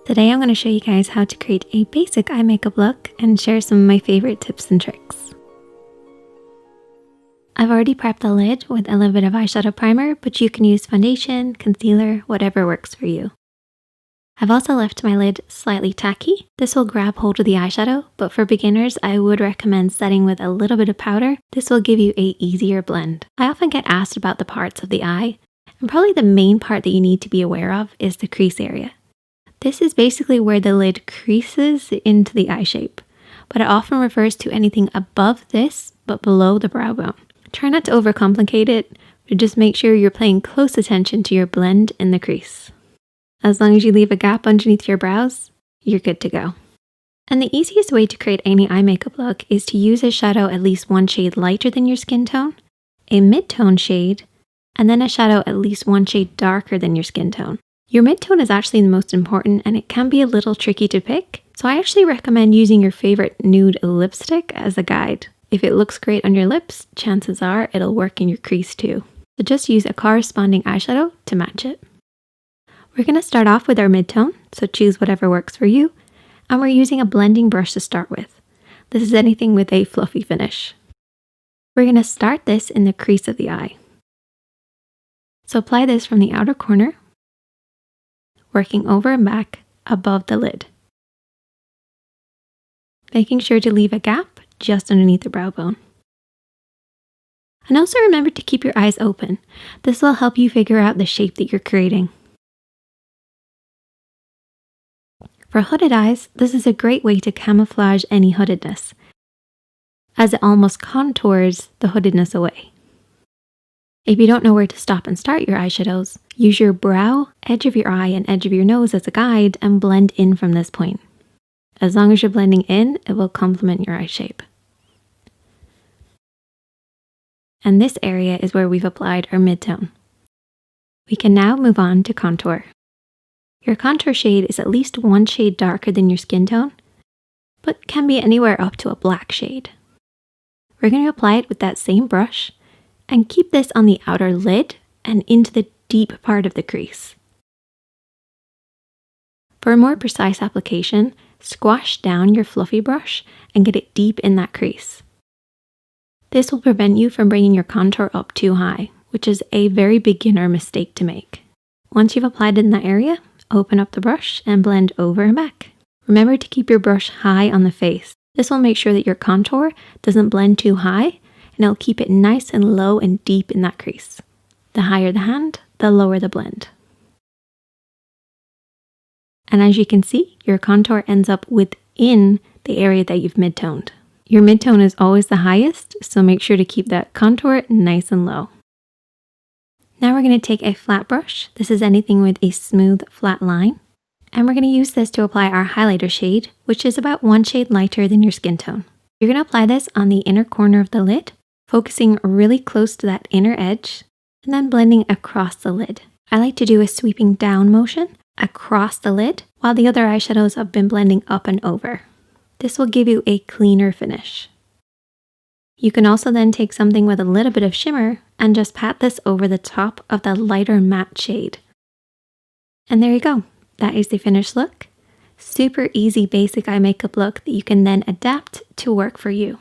Today I'm going to show you guys how to create a basic eye makeup look and share some of my favorite tips and tricks. I've already prepped the lid with a little bit of eyeshadow primer, but you can use foundation, concealer, whatever works for you. I've also left my lid slightly tacky. This will grab hold of the eyeshadow, but for beginners I would recommend setting with a little bit of powder. This will give you an easier blend. I often get asked about the parts of the eye, and probably the main part that you need to be aware of is the crease area. This is basically where the lid creases into the eye shape, but it often refers to anything above this but below the brow bone. Try not to overcomplicate it, but just make sure you're paying close attention to your blend in the crease. As long as you leave a gap underneath your brows, you're good to go. And the easiest way to create any eye makeup look is to use a shadow at least one shade lighter than your skin tone, a mid-tone shade, and then a shadow at least one shade darker than your skin tone. Your mid-tone is actually the most important, and it can be a little tricky to pick, so I actually recommend using your favorite nude lipstick as a guide. If it looks great on your lips, chances are it'll work in your crease too. So just use a corresponding eyeshadow to match it. We're going to start off with our mid-tone, so choose whatever works for you, and we're using a blending brush to start with. This is anything with a fluffy finish. We're going to start this in the crease of the eye. So apply this from the outer corner, working over and back above the lid, making sure to leave a gap just underneath the brow bone. And also remember to keep your eyes open. This will help you figure out the shape that you're creating. For hooded eyes, this is a great way to camouflage any hoodedness, as it almost contours the hoodedness away. If you don't know where to stop and start your eyeshadows, use your brow, edge of your eye, and edge of your nose as a guide and blend in from this point. As long as you're blending in, it will complement your eye shape. And this area is where we've applied our mid-tone. We can now move on to contour. Your contour shade is at least one shade darker than your skin tone, but can be anywhere up to a black shade. We're going to apply it with that same brush, and keep this on the outer lid and into the deep part of the crease. For a more precise application, squash down your fluffy brush and get it deep in that crease. This will prevent you from bringing your contour up too high, which is a very beginner mistake to make. Once you've applied it in that area, open up the brush and blend over and back. Remember to keep your brush high on the face. This will make sure that your contour doesn't blend too high, and it'll keep it nice and low and deep in that crease. The higher the hand, the lower the blend. And as you can see, your contour ends up within the area that you've mid-toned. Your mid-tone is always the highest, so make sure to keep that contour nice and low. Now we're going to take a flat brush. This is anything with a smooth, flat line. And we're going to use this to apply our highlighter shade, which is about one shade lighter than your skin tone. You're going to apply this on the inner corner of the lid, focusing really close to that inner edge, and then blending across the lid. I like to do a sweeping down motion across the lid, while the other eyeshadows have been blending up and over. This will give you a cleaner finish. You can also then take something with a little bit of shimmer and just pat this over the top of the lighter matte shade. And there you go. That is the finished look. Super easy basic eye makeup look that you can then adapt to work for you.